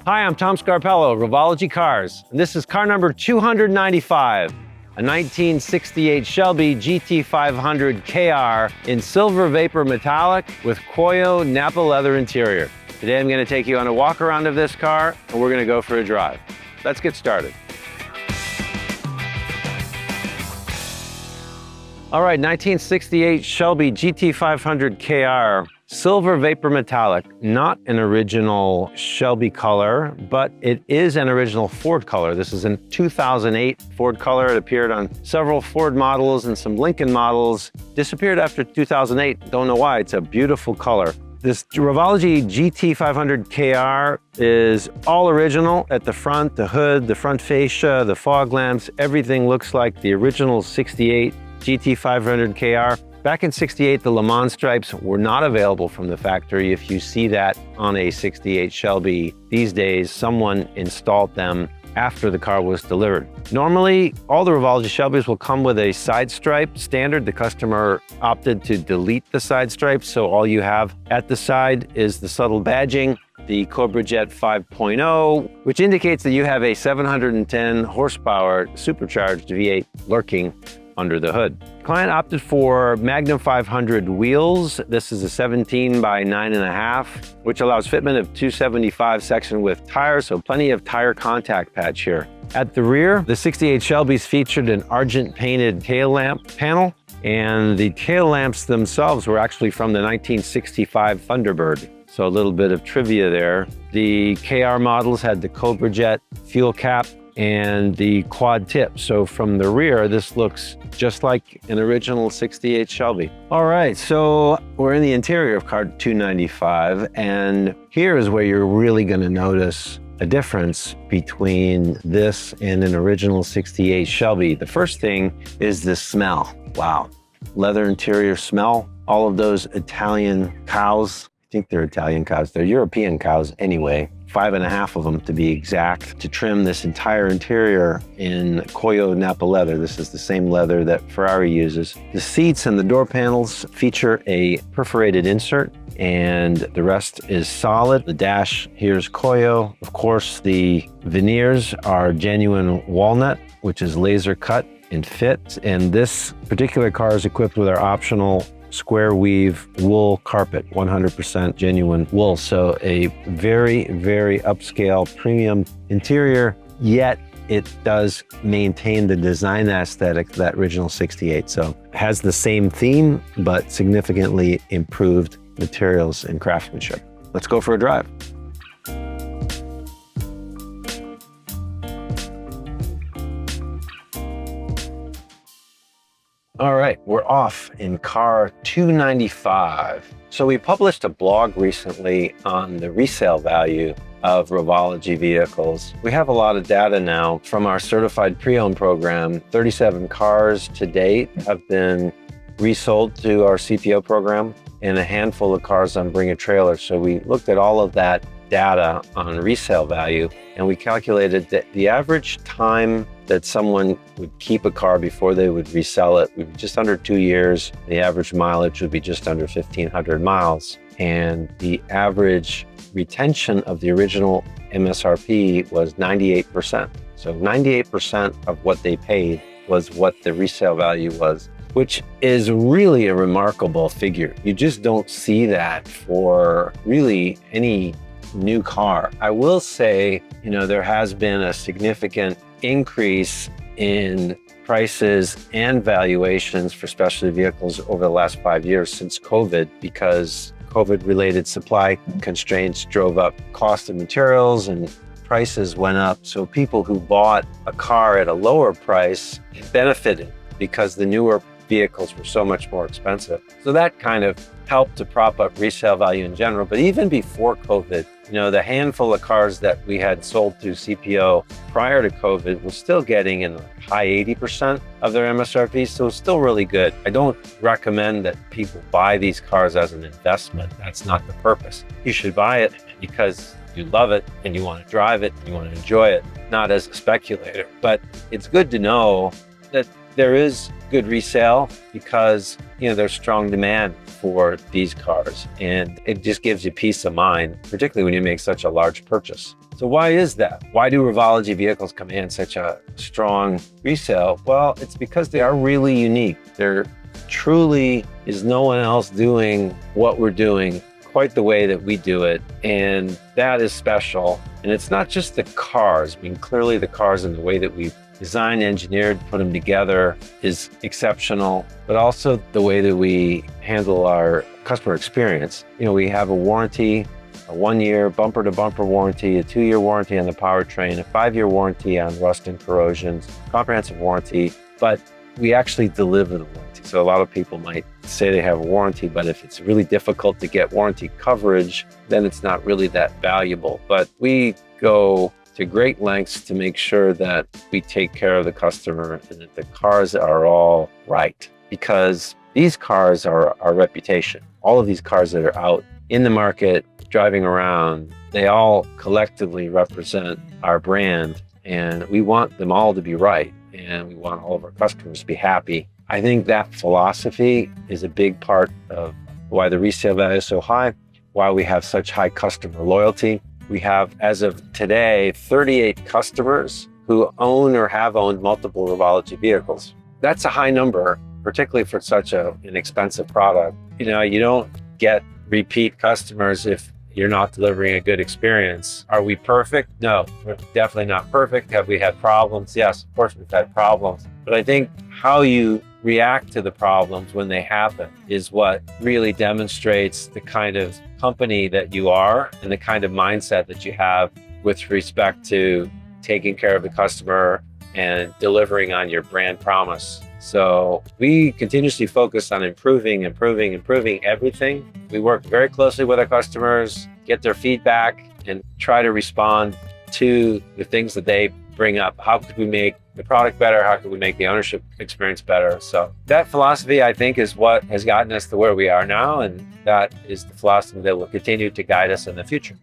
Hi, I'm Tom Scarpello, Revology Cars, and this is car number 295, a 1968 Shelby GT500KR in silver vapor metallic with Cuoio Napa leather interior. Today I'm going to take you on a walk around of this car, and we're going to go for a drive. Let's get started. All right, 1968 Shelby GT500KR. Silver vapor metallic, not an original Shelby color, but it is an original Ford color. This is a 2008 Ford color. It appeared on several Ford models and some Lincoln models. Disappeared after 2008. Don't know why. It's a beautiful color. This Revology GT500KR is all original at the front, the hood, the front fascia, the fog lamps. Everything looks like the original 68 GT500KR. Back in 68, the Le Mans stripes were not available from the factory. If you see that on a 68 Shelby these days, someone installed them after the car was delivered. Normally, all the Revology Shelbys will come with a side stripe standard. The customer opted to delete the side stripes, so all you have at the side is the subtle badging, the Cobra Jet 5.0, which indicates that you have a 710 horsepower supercharged V8 lurking under the hood. Client opted for Magnum 500 wheels. This is a 17 by 9.5, which allows fitment of 275 section width tires, so plenty of tire contact patch here. At the rear, the 68 Shelbys featured an argent painted tail lamp panel, and the tail lamps themselves were actually from the 1965 Thunderbird. So a little bit of trivia there. The KR models had the Cobra Jet fuel cap and the quad tip. So from the rear, this looks just like an original 68 Shelby. All right, so we're in the interior of car 295, and here is where you're really gonna notice a difference between this and an original 68 Shelby. The first thing is the smell. Wow, leather interior smell. All of those Italian cows, I think they're Italian cows, they're European cows anyway. 5.5 of them to be exact, to trim this entire interior in Cuoio Napa leather. This is the same leather that Ferrari uses. The seats and the door panels feature a perforated insert, and the rest is solid. The dash, here's Cuoio. Of course, the veneers are genuine walnut, which is laser cut and fit. And this particular car is equipped with our optional square weave wool carpet, 100% genuine wool. So a very, very upscale premium interior, yet it does maintain the design aesthetic of that original 68. So it has the same theme, but significantly improved materials and craftsmanship. Let's go for a drive. All right, we're off in car 295. So we published a blog recently on the resale value of Revology vehicles. We have a lot of data now from our certified pre-owned program. 37 cars to date have been resold to our CPO program, and a handful of cars on Bring a Trailer. So we looked at all of that data on resale value, and we calculated that the average time that someone would keep a car before they would resell it would be just under 2 years. The average mileage would be just under 1,500 miles. And the average retention of the original MSRP was 98%. So 98% of what they paid was what the resale value was, which is really a remarkable figure. You just don't see that for really any new car. I will say, there has been a significant increase in prices and valuations for specialty vehicles over the last 5 years since COVID, because COVID-related supply constraints drove up cost of materials and prices went up. So people who bought a car at a lower price benefited because the newer vehicles were so much more expensive. So that kind of helped to prop up resale value in general. But even before COVID, the handful of cars that we had sold through CPO prior to COVID was still getting in the high 80% of their MSRP, so it's still really good. I don't recommend that people buy these cars as an investment. That's not the purpose. You should buy it because you love it and you want to drive it and you want to enjoy it, not as a speculator. But it's good to know that there is good resale because there's strong demand for these cars, and it just gives you peace of mind, particularly when you make such a large purchase. So why is that? Why do Revology vehicles command such a strong resale? Well, it's because they are really unique. There truly is no one else doing what we're doing quite the way that we do it. And that is special. And it's not just the cars. I mean, clearly the cars and the way that we've designed, engineered, put them together is exceptional, but also the way that we handle our customer experience. You know, we have a warranty, a 1-year bumper to bumper warranty, a 2-year warranty on the powertrain, a 5-year warranty on rust and corrosions, comprehensive warranty, but we actually deliver the warranty. So a lot of people might say they have a warranty, but if it's really difficult to get warranty coverage, then it's not really that valuable. But we go to great lengths to make sure that we take care of the customer and that the cars are all right, because these cars are our reputation. All of these cars that are out in the market, driving around, they all collectively represent our brand, and we want them all to be right, and we want all of our customers to be happy. I think that philosophy is a big part of why the resale value is so high, why we have such high customer loyalty. We have, as of today, 38 customers who own or have owned multiple Revology vehicles. That's a high number, particularly for such an expensive product. You know, you don't get repeat customers if you're not delivering a good experience. Are we perfect? No, we're definitely not perfect. Have we had problems? Yes, of course we've had problems. But I think how you react to the problems when they happen is what really demonstrates the kind of company that you are and the kind of mindset that you have with respect to taking care of the customer and delivering on your brand promise. So we continuously focus on improving everything. We work very closely with our customers, get their feedback, and try to respond to the things that they bring up. How could we make the product better? How could we make the ownership experience better? So that philosophy, I think, is what has gotten us to where we are now, and that is the philosophy that will continue to guide us in the future.